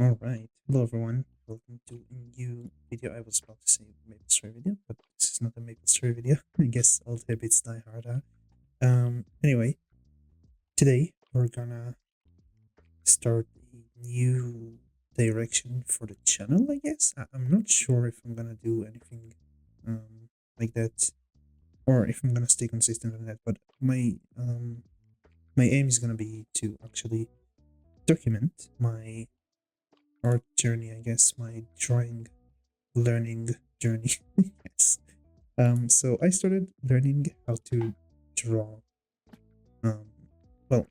Alright, hello everyone, welcome to a new video. I was about to say Maple Story video, but this is not a Maple Story video. I guess old habits die harder. Anyway, today we're gonna start a new direction for the channel, I guess. I'm not sure if I'm gonna do anything like that, or if I'm gonna stay consistent on that, but my aim is gonna be to actually document my art journey, I guess, my drawing learning journey. Yes. So I started learning how to draw. Um, well,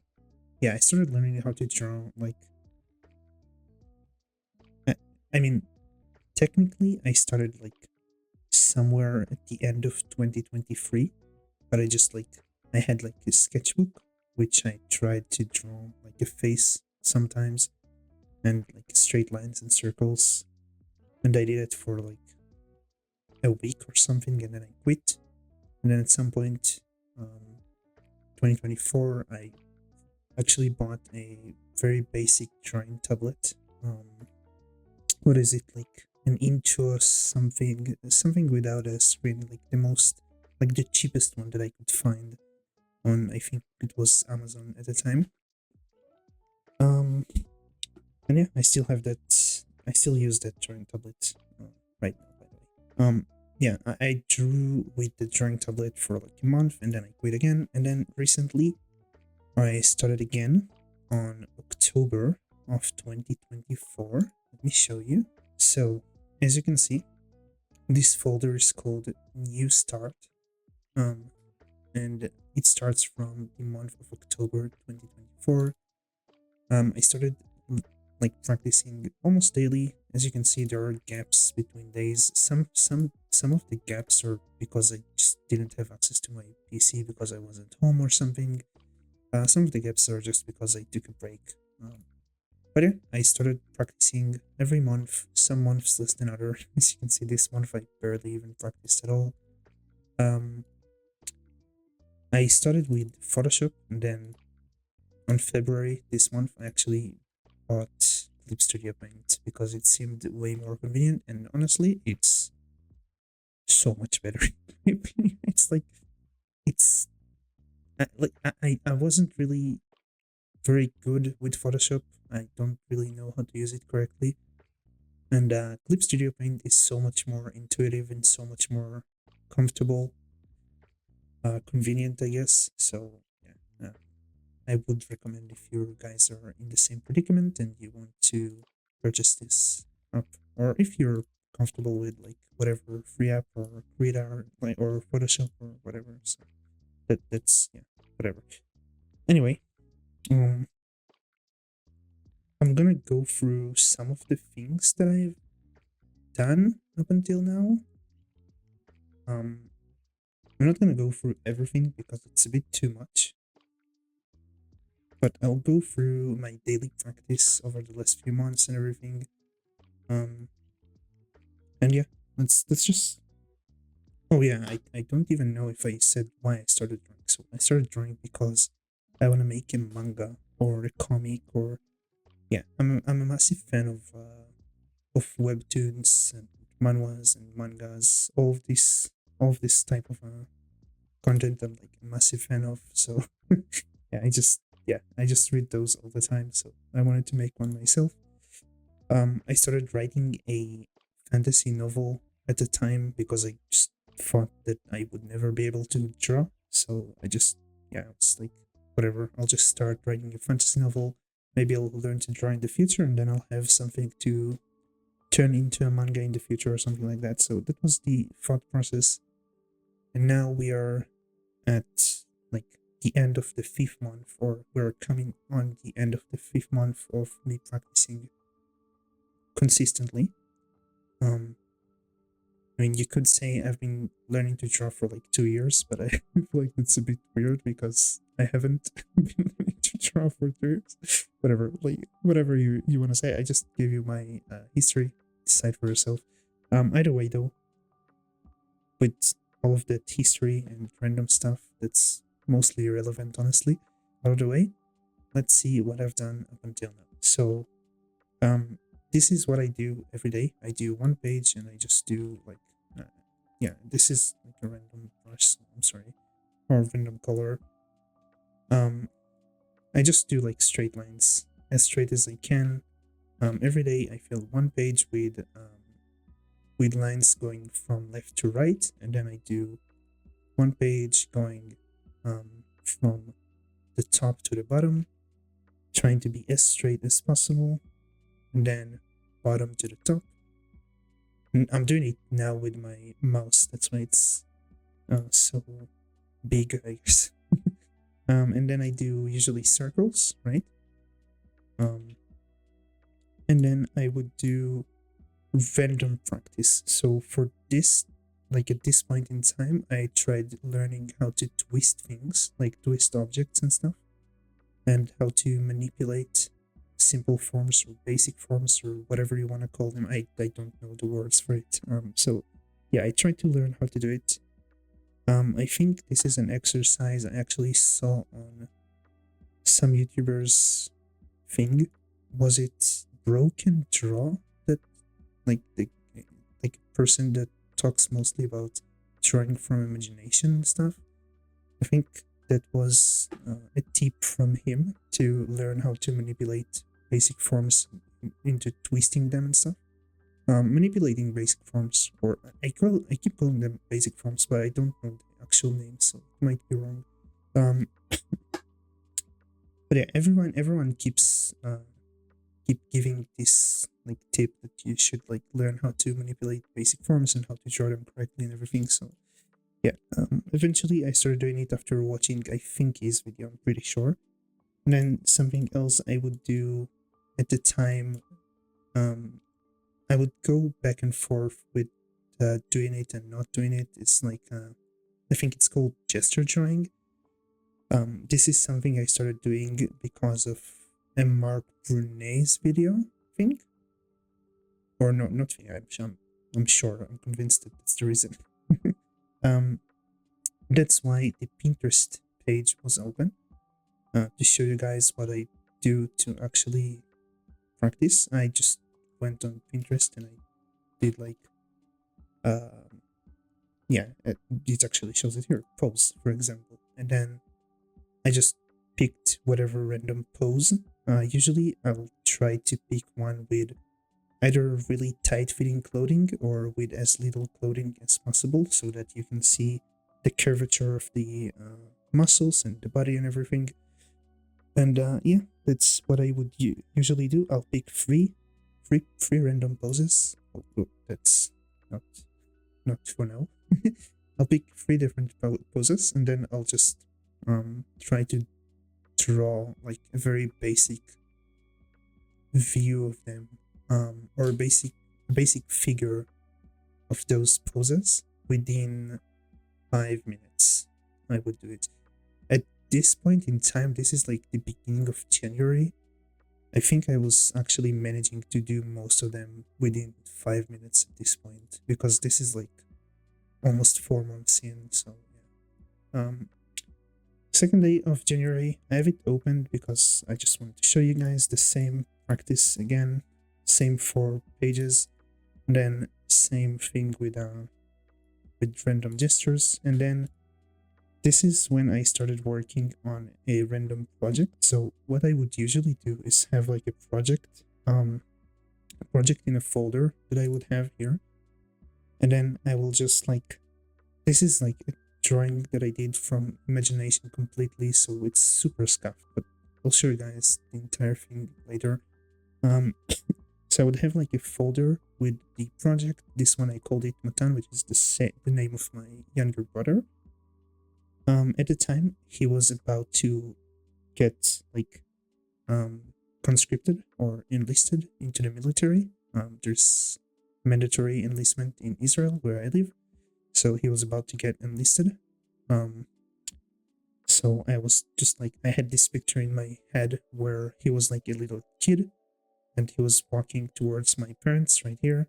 yeah, I started learning how to draw. Like, I, I mean, technically, I started like somewhere at the end of 2023, but I had like a sketchbook which I tried to draw like a face sometimes and like straight lines and circles, and I did it for like a week or something, and then I quit. And then at some point, 2024, I actually bought a very basic drawing tablet. What is it, like an inch or something without a screen, like the cheapest one that I could find on, I think it was Amazon at the time. And yeah, I still have that. I still use that drawing tablet right now, by the way. Yeah, I drew with the drawing tablet for like a month, and then I quit again. And then recently, I started again on October of 2024. Let me show you. So, as you can see, this folder is called New Start. And it starts from the month of October 2024. I started like practicing almost daily. As you can see, there are gaps between days. Some of the gaps are because I just didn't have access to my PC because I wasn't home or something. Some of the gaps are just because I took a break. But yeah, I started practicing every month, some months less than other. As you can see, this month I barely even practiced at all. I started with Photoshop, and then on February this month, I actually bought Clip Studio Paint because it seemed way more convenient, and honestly, it's so much better. It's like, it's I wasn't really very good with Photoshop. I don't really know how to use it correctly. And Clip Studio Paint is so much more intuitive and so much more comfortable, convenient, I guess. So yeah, I would recommend if you guys are in the same predicament and you want to purchase this app, or if you're comfortable with like whatever free app or Krita or Photoshop or whatever. So that's yeah, whatever. Anyway, um, I'm gonna go through some of the things that I've done up until now. Um, I'm not gonna go through everything because it's a bit too much, but I'll go through my daily practice over the last few months and everything. Um, and yeah, let's just. Oh yeah, I don't even know if I said why I started drawing. So I started drawing because I want to make a manga or a comic, or yeah, I'm a massive fan of webtoons and manhwas and mangas, all of this type of content I'm like a massive fan of. So yeah, I just read those all the time. So I wanted to make one myself. I started writing a fantasy novel at the time because I just thought that I would never be able to draw. So I was like, whatever, I'll just start writing a fantasy novel. Maybe I'll learn to draw in the future, and then I'll have something to turn into a manga in the future or something like that. So that was the thought process. And now we are at like the end of the fifth month, or we're coming on the end of the fifth month of me practicing consistently. Um, I mean, you could say I've been learning to draw for like 2 years, but I feel like that's a bit weird because I haven't been learning to draw for 2 years. Whatever you want to say. I just gave you my history. Decide for yourself. Either way, though, with all of that history and random stuff that's mostly irrelevant, honestly, out of the way, let's see what I've done up until now. So, this is what I do every day. I do one page and I just do like, yeah, this is like a random brush. I'm sorry, or random color. Um, I just do like straight lines as straight as I can. Every day I fill one page with lines going from left to right, and then I do one page going from the top to the bottom, trying to be as straight as possible, and then bottom to the top. And I'm doing it now with my mouse. That's why it's so big, I guess. And then I do usually circles, right? Um, and then I would do random practice. So for this, like at this point in time, I tried learning how to twist things, like twist objects and stuff, and how to manipulate simple forms or basic forms or whatever you want to call them. I don't know the words for it. So yeah, I tried to learn how to do it. I think this is an exercise I actually saw on some YouTubers thing. Was it Broken Draw that like the like a person that talks mostly about drawing from imagination and stuff? I think that was a tip from him to learn how to manipulate basic forms into twisting them and stuff. Manipulating basic forms, or I keep calling them basic forms, but I don't know the actual name, so it might be wrong. Um, but yeah, everyone keep giving this like tip that you should like learn how to manipulate basic forms and how to draw them correctly and everything. So yeah, eventually I started doing it after watching I think his video. I'm pretty sure. And then something else I would do at the time, I would go back and forth with doing it and not doing it. It's like I think it's called gesture drawing. This is something I started doing because of a Mark Brunet's video, I think, or no, not think. I'm sure. I'm convinced that that's the reason. um, that's why the Pinterest page was open to show you guys what I do to actually practice. I just went on Pinterest and I did like, yeah, it actually shows it here. Pose, for example, and then I just picked whatever random pose. Usually, I'll try to pick one with either really tight fitting clothing or with as little clothing as possible so that you can see the curvature of the muscles and the body and everything. And yeah, that's what I would usually do. I'll pick three random poses. Oh, that's not for now. I'll pick three different poses and then I'll just try to draw like a very basic view of them, or a basic figure of those poses within 5 minutes. I would do it. At this point in time, this is like the beginning of January. I think I was actually managing to do most of them within 5 minutes at this point because this is like almost 4 months in. So yeah. Second day of January, I have it opened because I just want to show you guys the same practice again, same 4 pages, and then same thing with random gestures, and then this is when I started working on a random project. So what I would usually do is have like a project in a folder that I would have here, and then I will just like, this is like a drawing that I did from imagination completely, so it's super scuffed, but I'll show you guys the entire thing later. So I would have like a folder with the project. This one I called it Matan, which is the name of my younger brother. At the time, he was about to get like conscripted or enlisted into the military. There's mandatory enlistment in Israel where I live, so he was about to get enlisted. So I was just like, I had this picture in my head where he was like a little kid and he was walking towards my parents right here.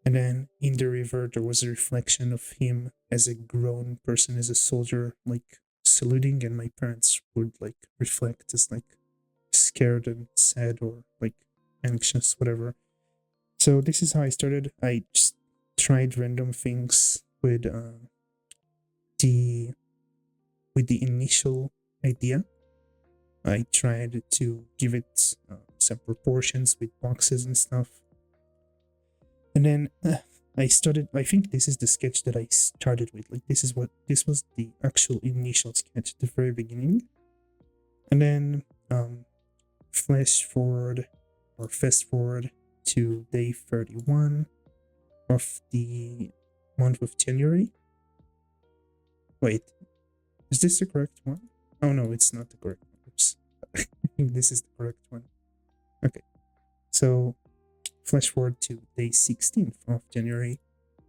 And then in the river, there was a reflection of him as a grown person, as a soldier, like saluting, and my parents would like reflect as like scared and sad or like anxious, whatever. So this is how I started. I just tried random things the with the initial idea. I tried to give it some proportions with boxes and stuff. And then I started, I think this is the sketch that I started with. Like, this was the actual initial sketch at the very beginning. And then flash forward or fast forward to day 31 of the month of January. Wait, is this the correct one? Oh no, it's not the correct one. Oops. I think this is the correct one. Okay, so flash forward to day 16th of January.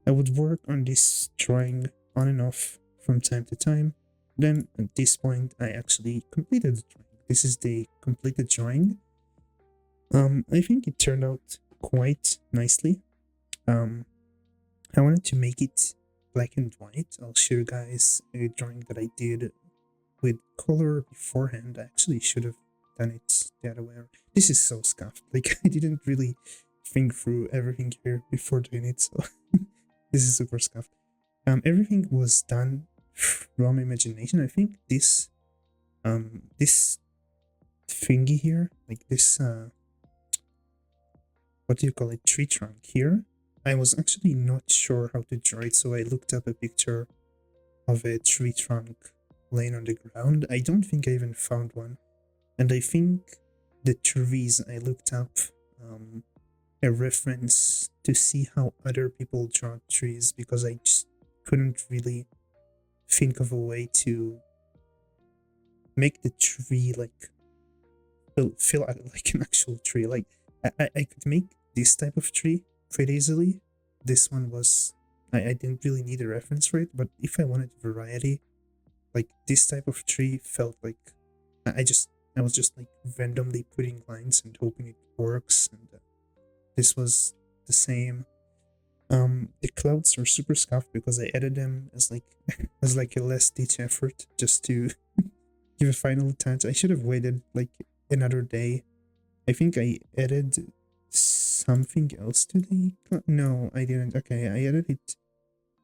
I would work on this drawing on and off from time to time. Then at this point, I actually completed the drawing. This is the completed drawing. I think it turned out quite nicely. I wanted to make it black and white. I'll show you guys a drawing that I did with color beforehand. I actually should have done it the other way around. This is so scuffed. Like, I didn't really think through everything here before doing it, so this is super scuffed. Everything was done from imagination. I think this this thingy here, like this what do you call it, tree trunk here, I was actually not sure how to draw it, so I looked up a picture of a tree trunk laying on the ground. I don't think I even found one, and I think the trees I looked up a reference to see how other people draw trees, because I just couldn't really think of a way to make the tree like feel like an actual tree. Like I could make this type of tree pretty easily. This one was I didn't really need a reference for it, but if I wanted variety, like this type of tree felt like I was just like randomly putting lines and hoping it works, and this was the same. The clouds are super scuffed because I added them as like as like a last ditch effort just to give a final touch. I should have waited like another day. I think I added something else to the no, I didn't. Okay, I added it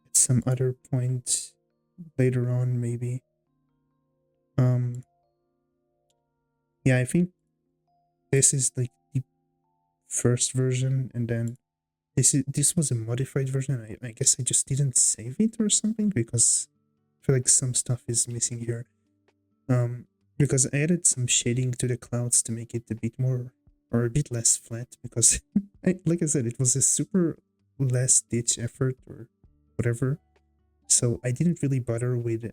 at some other point later on, maybe. Yeah, I think this is like the first version, and then this was a modified version. I guess I just didn't save it or something, because I feel like some stuff is missing here. Because I added some shading to the clouds to make it a bit more or a bit less flat, because like I said, it was a super last ditch effort or whatever. So I didn't really bother with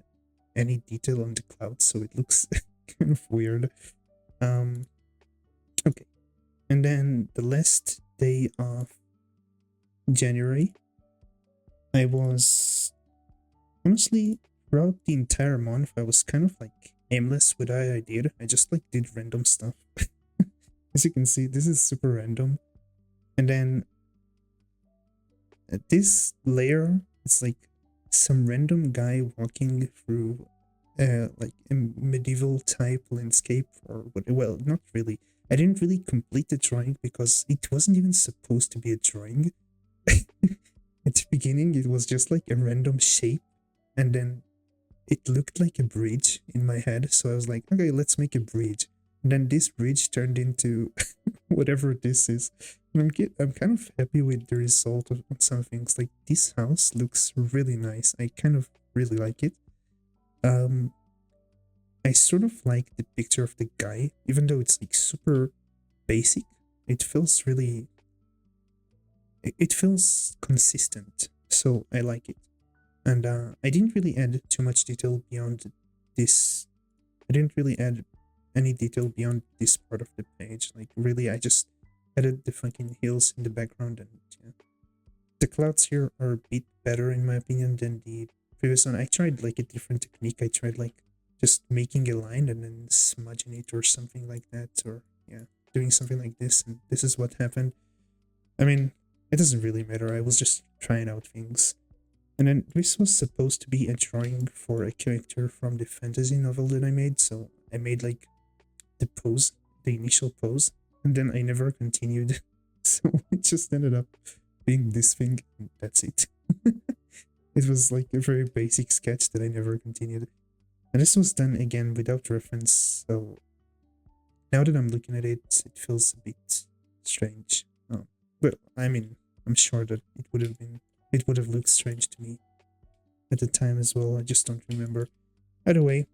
any detail on the clouds, so it looks kind of weird. Okay. And then the last day of January, I was honestly throughout the entire month I was kind of like aimless with what I did. I just like did random stuff. As you can see, this is super random. And then this layer, it's like some random guy walking through like a medieval type landscape or what. Well, not really. I didn't really complete the drawing because it wasn't even supposed to be a drawing. At the beginning, it was just like a random shape, and then it looked like a bridge in my head. So I was like, okay, let's make a bridge. And then this bridge turned into whatever this is. And I'm kind of happy with the result of some things. Like, this house looks really nice. I kind of really like it. I sort of like the picture of the guy, even though it's like super basic. It feels really, it feels consistent. So I like it. And I didn't really add too much detail beyond this. I didn't really add any detail beyond this part of the page. Like, really, I just added the fucking hills in the background, and yeah. The clouds here are a bit better in my opinion than the previous one. I tried like a different technique. I tried like just making a line and then smudging it or something like that, or yeah, doing something like this, and this is what happened. I mean, it doesn't really matter. I was just trying out things. And then this was supposed to be a drawing for a character from the fantasy novel that I made, so I made like the pose, the initial pose, and then I never continued. So it just ended up being this thing, and that's it. It was like a very basic sketch that I never continued. And this was done again without reference, so now that I'm looking at it, it feels a bit strange. But I mean, I'm sure that it would have looked strange to me at the time as well. I just don't remember. Either way,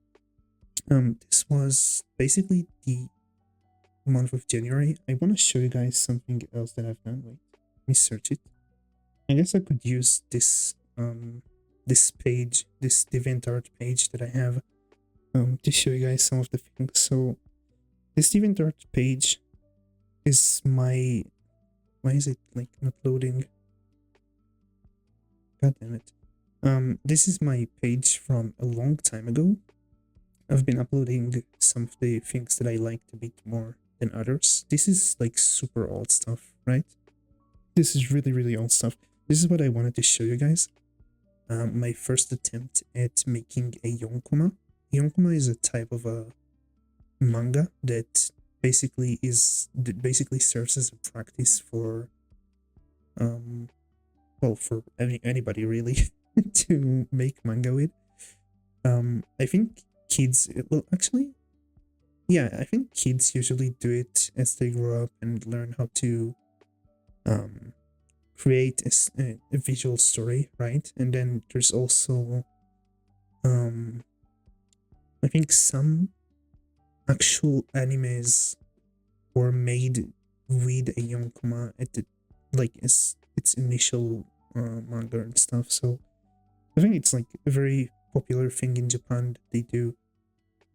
this was basically the month of January. I want to show you guys something else that I've done. Wait, let me search it. I guess I could use this this page, this DeviantArt page that I have, to show you guys some of the things. So this DeviantArt page is my, why is it like not loading? God damn it. This is my page from a long time ago. I've been uploading some of the things that I liked a bit more than others. This is like super old stuff, right? This is really, really old stuff. This is what I wanted to show you guys. My first attempt at making a yonkoma. Yonkoma is a type of a manga that basically serves as a practice for well, for anybody really to make manga with. I think kids, well, actually, yeah, I think kids usually do it as they grow up and learn how to create a visual story, right? And then there's also I think some actual animes were made with a yonkoma at the, like, its initial manga and stuff. So I think it's like a very popular thing in Japan that they do.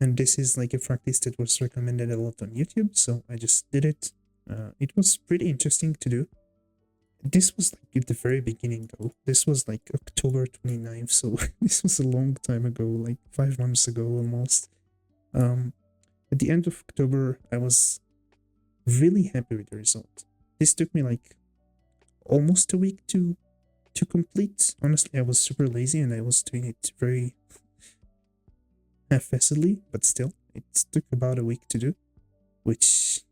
And this is like a practice that was recommended a lot on YouTube, so I just did it. It was pretty interesting to do. This was like at the very beginning though. This was like October 29th, so this was a long time ago, like 5 months ago almost. At the end of October, I was really happy with the result. This took me like almost a week to complete. Honestly, I was super lazy and I was doing it very half-assedly, but still, it took about a week to do, which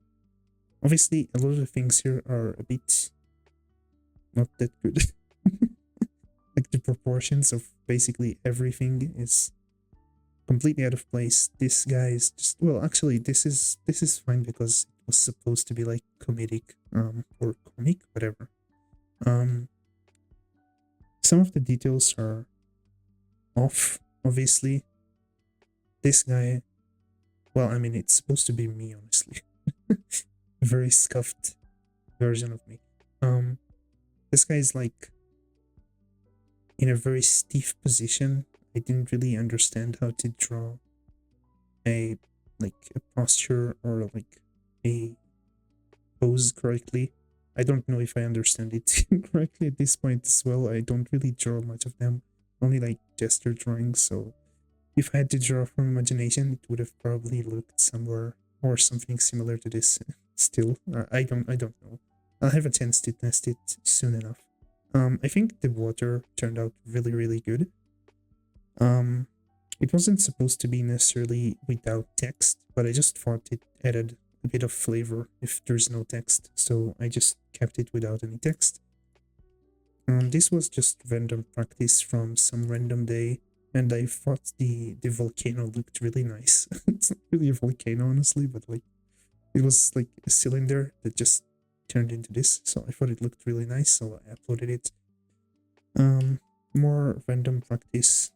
obviously a lot of the things here are a bit not that good. Like the proportions of basically everything is completely out of place. This guy is just, well, actually this is fine because it was supposed to be like comedic or comic, whatever. Some of the details are off, obviously. This guy, well, I mean, it's supposed to be me, honestly. A very scuffed version of me. This guy is like in a very stiff position. I didn't really understand how to draw a posture or like a pose correctly. I don't know if I understand it correctly at this point as well. I don't really draw much of them, only like gesture drawings. So if I had to draw from imagination, it would have probably looked somewhere or something similar to this. Still, I don't know. I'll have a chance to test it soon enough. I think the water turned out really, really good. It wasn't supposed to be necessarily without text, but I just thought it added a bit of flavor if there's no text, so I just kept it without any text. This was just random practice from some random day, and I thought the volcano looked really nice. It's not really a volcano, honestly, but like it was like a cylinder that just turned into this, so I thought it looked really nice, so I uploaded it. More random practice.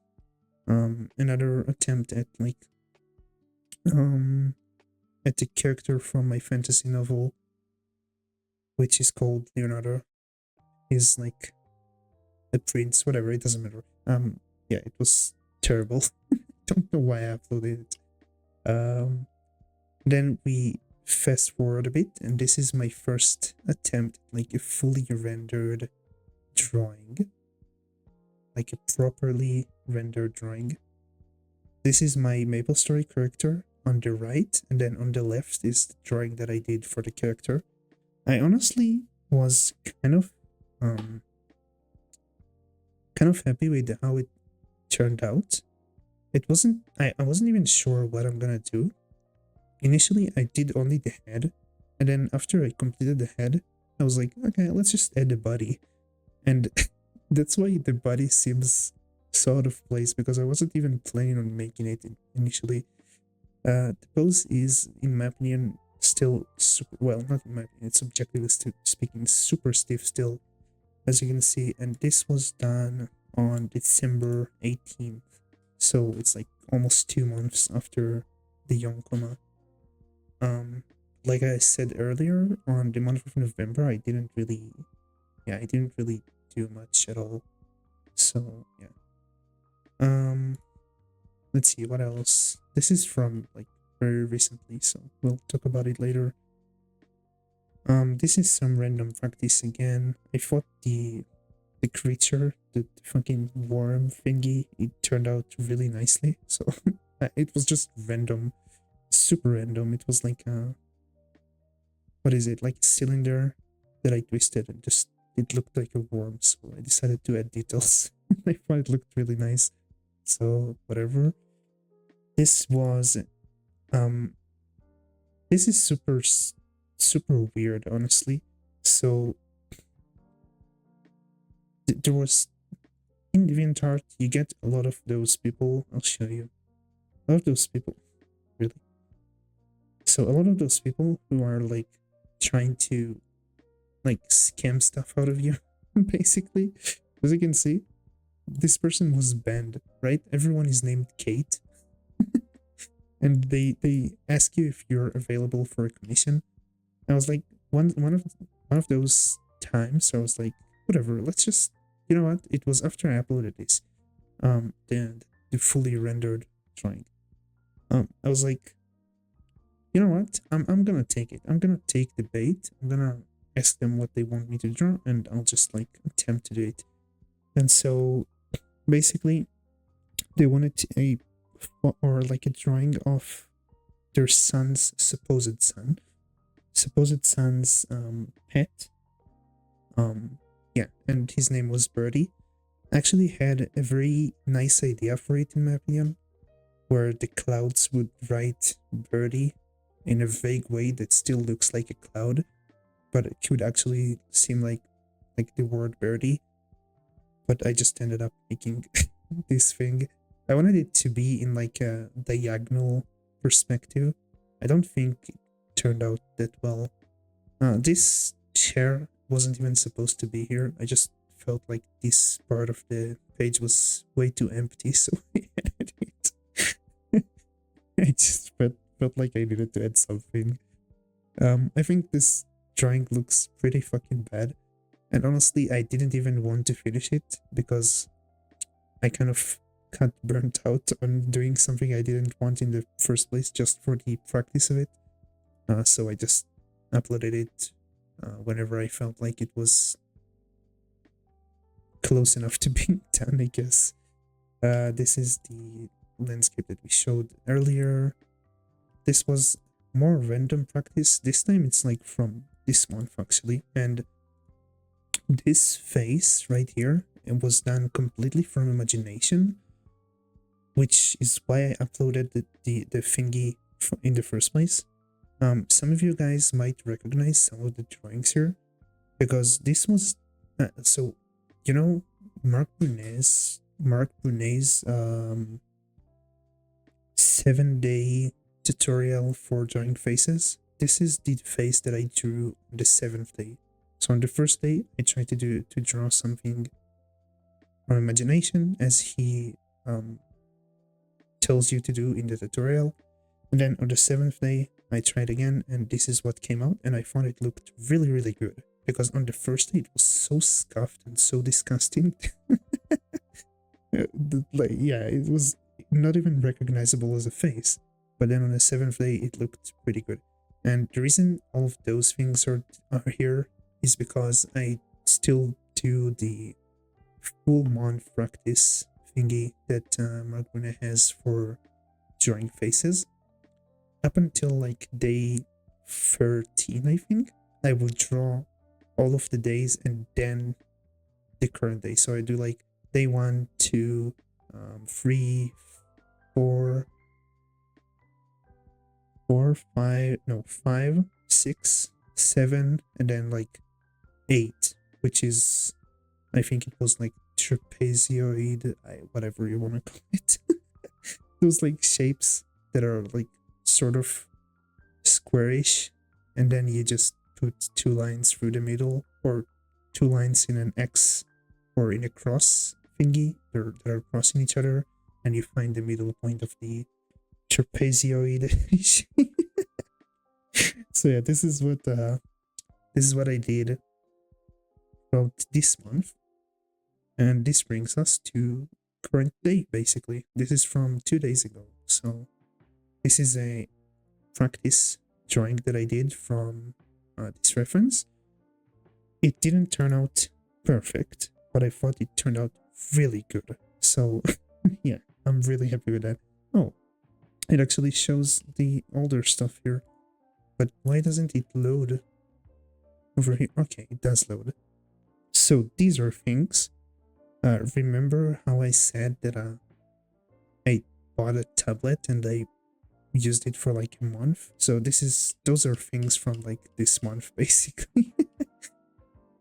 Another attempt at like at the character from my fantasy novel, which is called Leonardo. He's like a prince, whatever, it doesn't matter. Yeah, it was terrible. Don't know why I uploaded it. Then we fast forward a bit, and this is my first attempt at like a fully rendered drawing, like a properly rendered drawing. This is my MapleStory character on the right, and then on the left is the drawing that I did for the character. I honestly was kind of happy with how it turned out. It wasn't, I wasn't even sure what I'm gonna do. Initially, I did only the head, and then after I completed the head, I was like, okay, let's just add the body. And that's why the body seems so out of place, because I wasn't even planning on making it initially. The pose is, in my opinion, still super, well, not in my opinion, it's objectively speaking, super stiff still, as you can see. And this was done on December 18th. So it's like almost 2 months after the Yonkoma. Like I said earlier, on the month of November, I didn't really do much at all. So yeah. Let's see what else. This is from like very recently, so we'll talk about it later. This is some random practice again. I thought the creature, the fucking worm thingy, it turned out really nicely. So it was just random, super random. It was like what is it, like a cylinder that I twisted, and just it looked like a worm. So I decided to add details. I thought it looked really nice. So whatever. This was this is super weird, honestly. So there was, in DeviantArt, you get a lot of those people. I'll show you. A lot of those people, really. So a lot of those people who are like trying to like scam stuff out of you, basically. As you can see, this person was banned, right? Everyone is named Kate. And they ask you if you're available for a commission. I was like, one of those times, I was like, whatever, let's just, you know what? It was after I uploaded this, the fully rendered drawing. I was like, you know what? I'm gonna take it. I'm gonna take the bait. I'm gonna ask them what they want me to draw, and I'll just like attempt to do it. And so, basically, they wanted a like a drawing of their son's supposed son's pet. Yeah, and his name was Birdie. Actually had a very nice idea for it, in my opinion, where the clouds would write Birdie in a vague way that still looks like a cloud, but it could actually seem like the word Birdie. But I just ended up making this thing. I wanted it to be in like a diagonal perspective. I don't think it turned out that well. This chair wasn't even supposed to be here. I just felt like this part of the page was way too empty, so I added it. I just felt like I needed to add something. I think this drawing looks pretty fucking bad. And honestly, I didn't even want to finish it because I kind of got burnt out on doing something I didn't want in the first place just for the practice of it. So I just uploaded it whenever I felt like it was close enough to being done, I guess. This is the landscape that we showed earlier. This was more random practice. This time it's like from this month, actually. And this face right here, it was done completely from imagination, which is why I uploaded the thingy in the first place. Some of you guys might recognize some of the drawings here, because this was so, you know, Mark Brunet's 7-day tutorial for drawing faces. This is the face that I drew on the 7th day. So on the first day, I tried to draw something from imagination, as he tells you to do in the tutorial. And then on the 7th day, I tried again, and this is what came out, and I thought it looked really, really good. Because on the first day, it was so scuffed and so disgusting. Like, yeah, it was not even recognizable as a face. But then on the 7th day, it looked pretty good. And the reason all of those things are here is because I still do the full month practice thingy that Mark Brunet has for drawing faces. Up until like day 13, I think, I will draw all of the days and then the current day. So I do like day 1, 2, 3, 4, 5, 6, 7, and then like 8, which is, I think it was like trapezoid, whatever you want to call it. Those like shapes that are like sort of squarish, and then you just put two lines through the middle, or two lines in an X or in a cross thingy that are crossing each other, and you find the middle point of the trapezoid. So yeah, this is what I did about this month, and this brings us to current day. Basically, this is from 2 days ago. So this is a practice drawing that I did from this reference. It didn't turn out perfect, but I thought it turned out really good. So yeah, I'm really happy with that. Oh, it actually shows the older stuff here, but why doesn't it load over here? Okay, it does load. So these are things. Remember how I said that I bought a tablet and I used it for like a month? So those are things from like this month basically.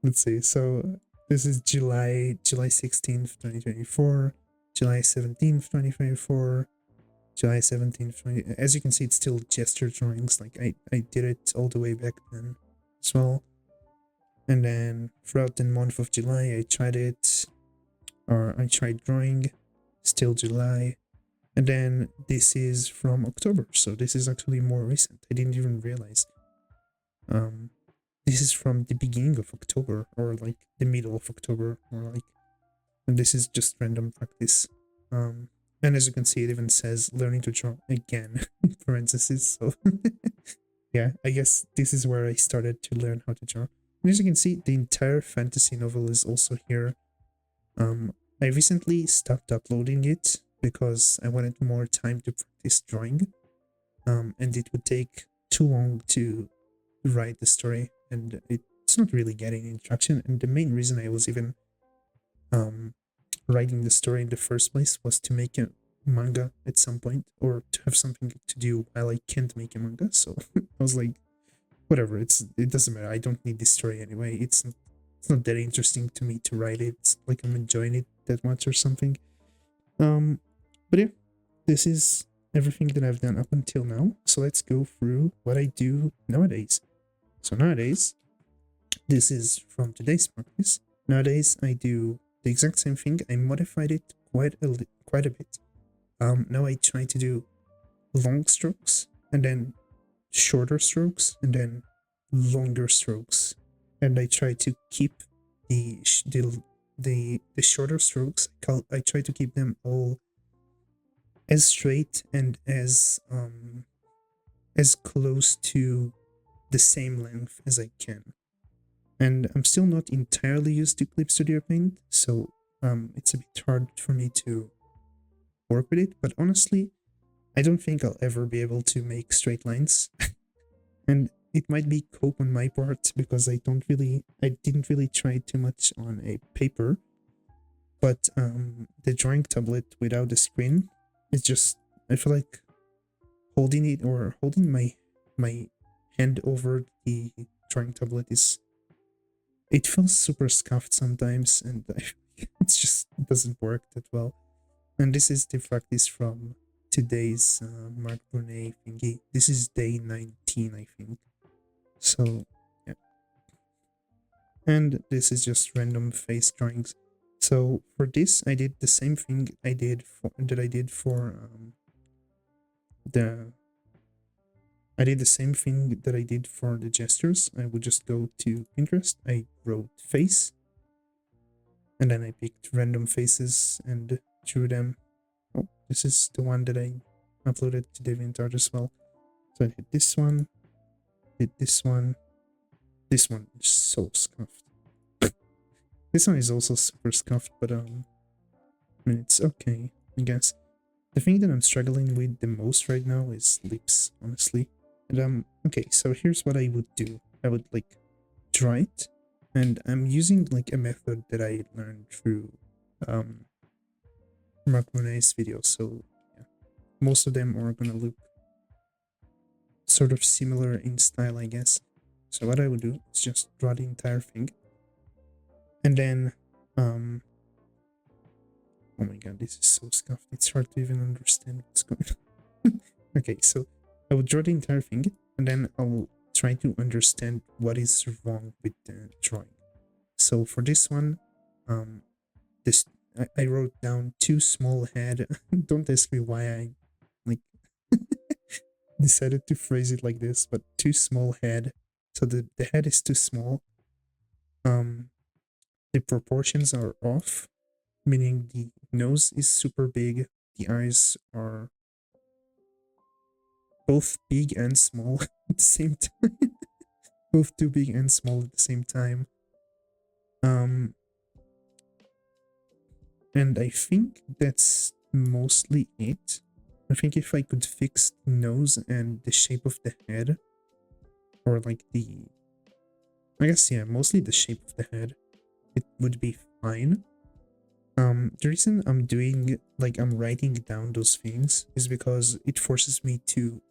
Let's see. So this is July 16th, 2024, July 17th, 2024, July 17th, 20. As you can see, it's still gesture drawings. Like I did it all the way back then as well. And then throughout the month of July, I tried drawing, still July. And then this is from October, so this is actually more recent. I didn't even realize. This is from the beginning of October, or like the middle of October, or like, and this is just random practice. And as you can see, it even says learning to draw again in parentheses. So yeah, I guess this is where I started to learn how to draw. And as you can see, the entire fantasy novel is also here. I recently stopped uploading it because I wanted more time to practice drawing, and it would take too long to write the story, and it's not really getting any traction. And the main reason I was even writing the story in the first place was to make a manga at some point, or to have something to do while I can't make a manga. So I was like, whatever, it doesn't matter. I don't need this story anyway. It's not that interesting to me to write it. It's like I'm enjoying it that much or something. But yeah, this is everything that I've done up until now. So let's go through what I do nowadays. So nowadays, this is from today's practice. Nowadays, I do the exact same thing. I modified it quite a bit. Now I try to do long strokes, and then shorter strokes, and then longer strokes, and I try to keep the shorter strokes. I try to keep them all as straight and as close to the same length as I can. And I'm still not entirely used to Clip Studio Paint, so it's a bit hard for me to work with it. But honestly, I don't think I'll ever be able to make straight lines. And it might be cope on my part because I didn't really try too much on a paper. But the drawing tablet without the screen is just, I feel like holding it or holding my hand over the drawing tablet it feels super scuffed sometimes, and it doesn't work that well. And this is the practice from today's Mark Brunet thingy. This is day 19, I think. So yeah, and this is just random face drawings. So for this, I did the same thing I did for the I did the same thing that I did for the gestures. I would just go to Pinterest, I wrote face, and then I picked random faces and drew them. Oh, this is the one that I uploaded to DeviantArt as well. So I did this one, this one is so scuffed. This one is also super scuffed, but I mean, it's okay, I guess. The thing that I'm struggling with the most right now is lips, honestly. And okay, so here's what I would do. I would like draw it, and I'm using like a method that I learned through Mark Monet's videos. So yeah, most of them are gonna look sort of similar in style, I guess. So what I would do is just draw the entire thing. And then, oh my god, this is so scuffed. It's hard to even understand what's going on. Okay, so I will draw the entire thing, and then I'll try to understand what is wrong with the drawing. So for this one, this I wrote down too small head. Don't ask me why I like decided to phrase it like this, but too small head. So the head is too small. The proportions are off, meaning the nose is super big, the eyes are both big and small at the same time. Both too big and small at the same time. Um, and I think that's mostly it. I think if I could fix the nose and the shape of the head, or like I guess, yeah, mostly the shape of the head, it would be fine. The reason I'm doing, like, I'm writing down those things is because it forces me to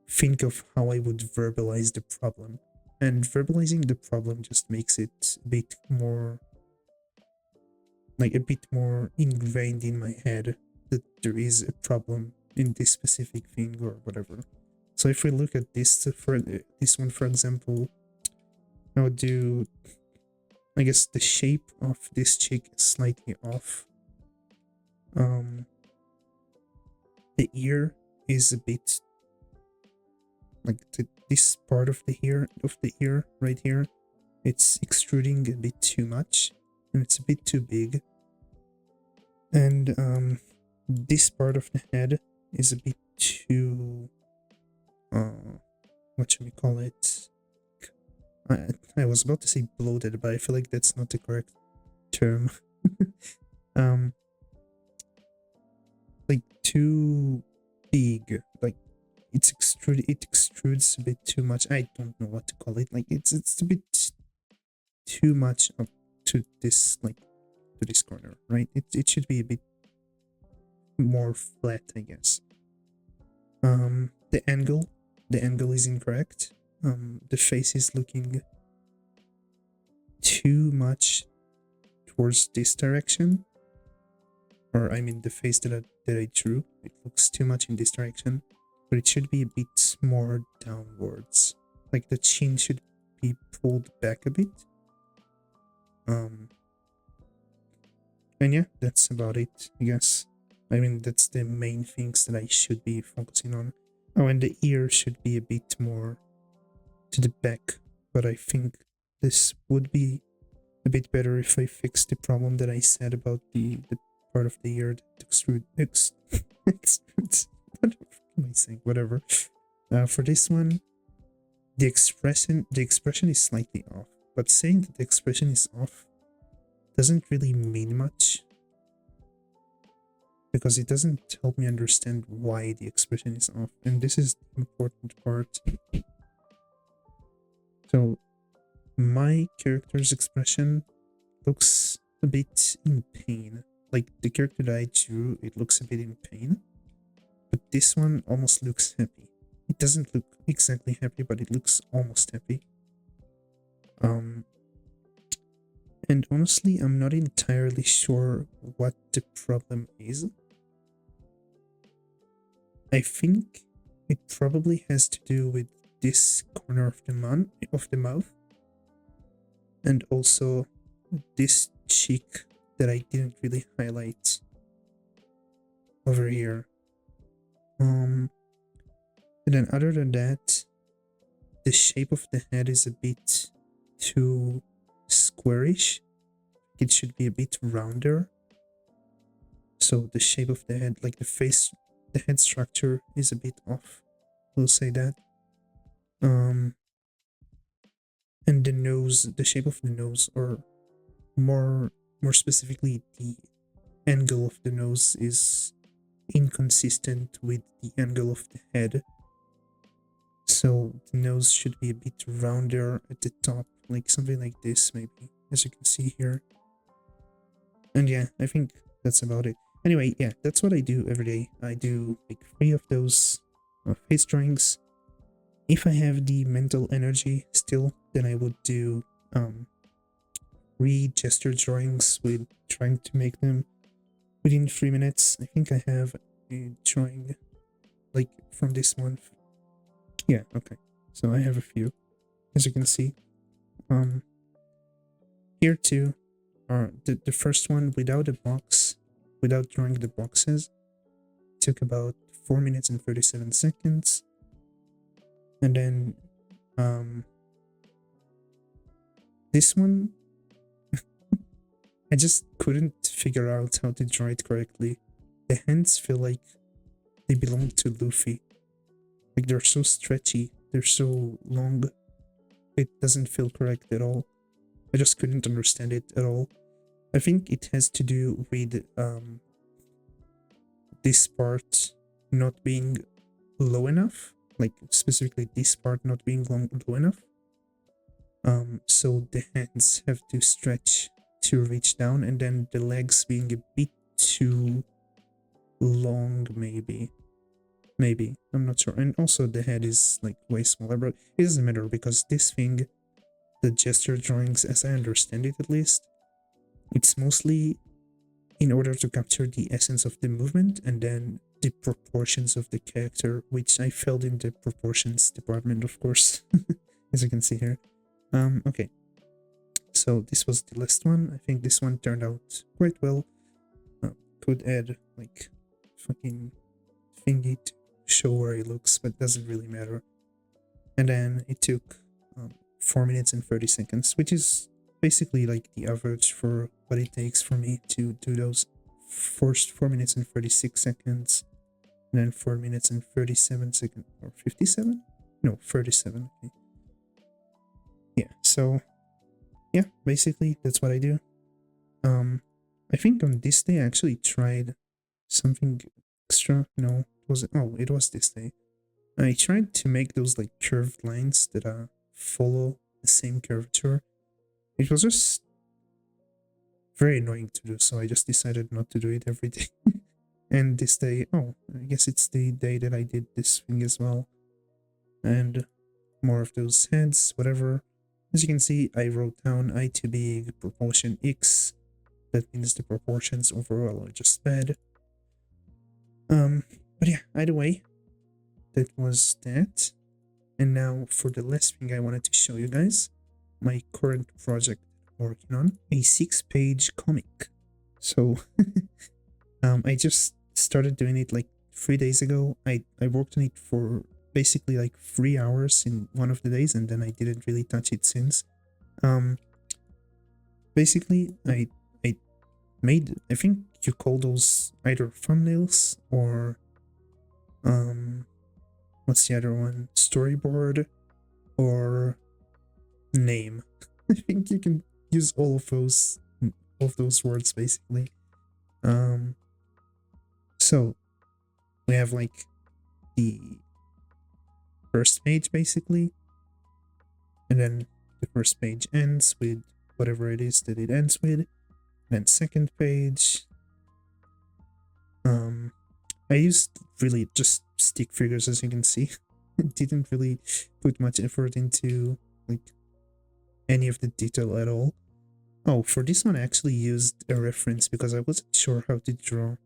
think of how I would verbalize the problem. And verbalizing the problem just makes it a bit more, like, a bit more ingrained in my head that there is a problem in this specific thing or whatever. So if we look at this for this one, for example, I would do, I guess, the shape of this chick is slightly off. The ear is a bit like this part of the ear right here, it's extruding a bit too much and it's a bit too big. And this part of the head is a bit too what should we call it? I was about to say bloated, but I feel like that's not the correct term. um like too big, like it extrudes a bit too much. I don't know what to call it. Like it's a bit too much up to this, like, to this corner, right? It should be a bit more flat, I guess. The angle is incorrect. The face is looking too much towards this direction, or I mean the face that I drew, it looks too much in this direction, but it should be a bit more downwards. Like the chin should be pulled back a bit. And yeah, that's about it, I guess. I mean, that's the main things that I should be focusing on. Oh, and the ear should be a bit more to the back, but I think this would be a bit better if I fix the problem that I said about the part of the ear that extrudes. What am I saying? Whatever. For this one, the expression is slightly off, but saying that the expression is off doesn't really mean much, because it doesn't help me understand why the expression is off, and this is the important part. So my character's expression looks a bit in pain. Like the character that I drew, it looks a bit in pain, but this one almost looks happy. It doesn't look exactly happy, but it looks almost happy. And honestly, I'm not entirely sure what the problem is. I think it probably has to do with this corner of the mouth, and also this cheek that I didn't really highlight over here. And then other than that, the shape of the head is a bit too squarish. It should be a bit rounder. So the shape of the head, like the head structure is a bit off. We'll say that. And the nose, the shape of the nose, or more specifically, the angle of the nose is inconsistent with the angle of the head. So the nose should be a bit rounder at the top, like something like this, maybe, as you can see here. And yeah, I think that's about it. Anyway, yeah, that's what I do every day. I do like 3 of those face drawings. If I have the mental energy still, then I would do 3 gesture drawings with trying to make them within 3 minutes. I think I have a drawing like from this month. Yeah, okay. So I have a few, as you can see. Here too are the first one without a box, without drawing the boxes, took about 4 minutes and 37 seconds. And then this one, I just couldn't figure out how to draw it correctly. The hands feel like they belong to Luffy. Like they're so stretchy, they're so long. It doesn't feel correct at all. I just couldn't understand it at all. I think it has to do with this part not being low enough, like specifically this part not being low enough. So the hands have to stretch to reach down, and then the legs being a bit too long, maybe. I'm not sure. And also the head is like way smaller, but it doesn't matter because this thing, the gesture drawings, as I understand it at least, it's mostly in order to capture the essence of the movement and then the proportions of the character, which I failed in the proportions department, of course, as you can see here. Okay. So this was the last one. I think this one turned out quite well. Could add like fucking thingy to show where it looks, but doesn't really matter. And then it took 4 minutes and 30 seconds, which is basically like the average for what it takes for me to do those first 4 minutes and 36 seconds, and then 4 minutes and 37 seconds, or 57? No, 37. Okay. Yeah, so yeah, basically that's what I do. I think on this day I actually tried something extra. No, was it? Oh, it was this day. I tried to make those like curved lines that follow the same curvature. It was just very annoying to do, so I just decided not to do it every day. And this day, oh, I guess it's the day that I did this thing as well. And more of those heads, whatever. As you can see, I wrote down I to be proportion X. That means the proportions overall are just bad. But yeah, either way, that was that. And now for the last thing I wanted to show you guys, my current project I'm working on, a 6-page comic. So I just started doing it like 3 days ago. I worked on it for basically like 3 hours in one of the days, and then I didn't really touch it since. Basically I made, I think you call those either thumbnails or what's the other one, storyboard or name. I think you can use all of those words basically. So we have like the first page basically, and then the first page ends with whatever it is that it ends with. Then second page, I used really just stick figures, as you can see. Didn't really put much effort into like any of the detail at all. Oh, for this one I actually used a reference because I wasn't sure how to draw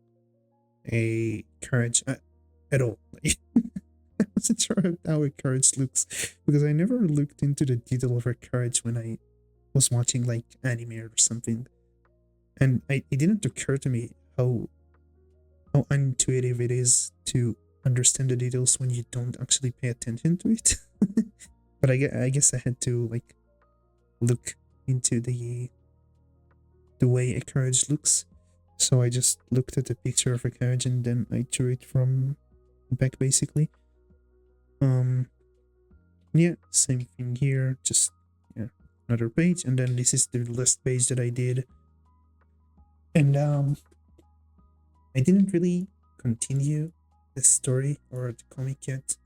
a carriage at all. I wasn't sure how a carriage looks because I never looked into the detail of a carriage when I was watching like anime or something. And it didn't occur to me how intuitive it is to understand the details when you don't actually pay attention to it. But I guess I had to like look into the way a carriage looks. So I just looked at a picture of a carriage and then I drew it from back basically. Yeah, same thing here, just yeah, another page, and then this is the last page that I did. And I didn't really continue the story or the comic yet.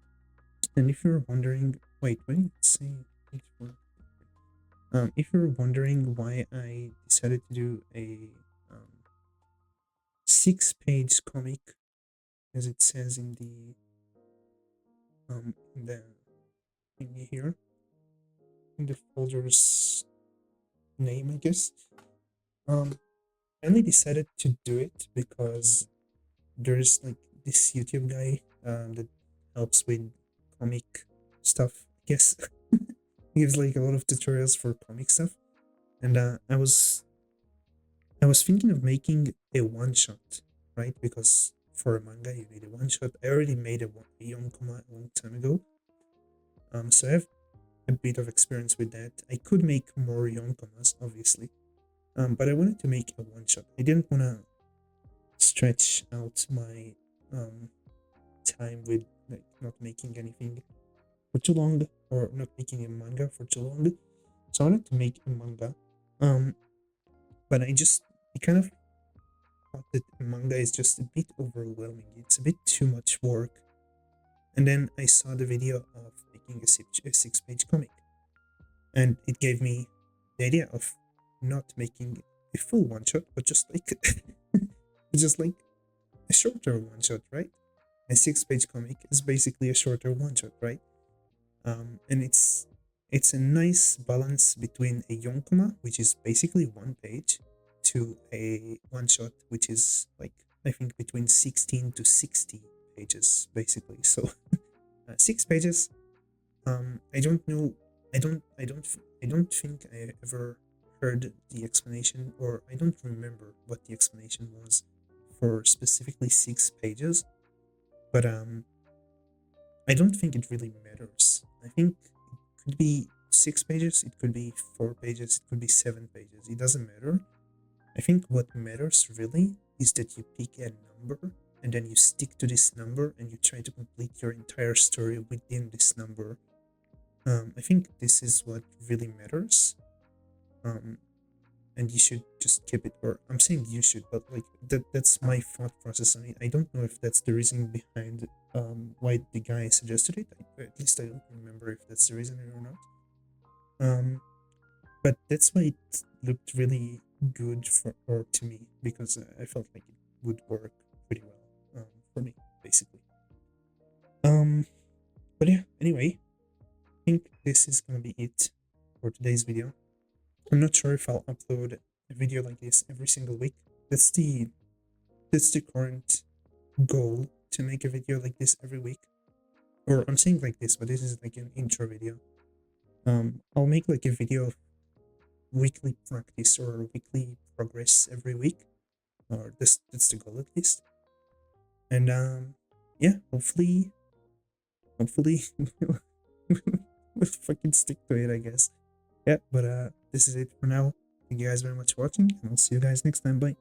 And if you're wondering, wait, what did it say? If you're wondering why I decided to do a 6-page comic, as it says in the thing here, in the folders name, I guess. Um, I only decided to do it because there's like this YouTube guy that helps with comic stuff. I guess he gives like a lot of tutorials for comic stuff, and I was thinking of making a one shot, right? Because for a manga you need a one shot. I already made a yonkoma a long time ago, so I have a bit of experience with that. I could make more yonkomas, obviously, but I wanted to make a one shot. I didn't want to stretch out my um time with like not making anything for too long or not making a manga for too long. So I wanted to make a manga. Um, but I kind of thought that a manga is just a bit overwhelming. It's a bit too much work. And then I saw the video of making a 6 page comic, and it gave me the idea of not making a full one shot, but just like just like a shorter one shot, right? A 6 page comic is basically a shorter one shot, right? And it's a nice balance between a yonkoma, which is basically 1 page, to a one shot, which is like I think between 16 to 60 pages, basically. So 6 pages. I don't know. I don't think I ever heard the explanation, or I don't remember what the explanation was for specifically 6 pages. But I don't think it really matters. I think it could be 6 pages, it could be 4 pages, it could be 7 pages. It doesn't matter. I think what matters really is that you pick a number and then you stick to this number and you try to complete your entire story within this number. I think this is what really matters. Um, and you should just keep it, or I'm saying you should, but like that's my thought process on it. I don't know if that's the reason behind why the guy suggested it. At least I don't remember if that's the reason or not. um but that's why it looked really good for, or to me, because I felt like it would work pretty well, for me, basically. um but yeah, anyway, I think this is gonna be it for today's video. I'm not sure if I'll upload a video like this every single week. That's the that's the current goal, to make a video like this every week. Or I'm saying like this, but this is like an intro video. I'll make like a video of weekly practice or weekly progress every week, or that's the goal at least. And yeah, hopefully we'll fucking stick to it, I guess. Yeah, but this is it for now. Thank you guys very much for watching, and I'll see you guys next time. Bye.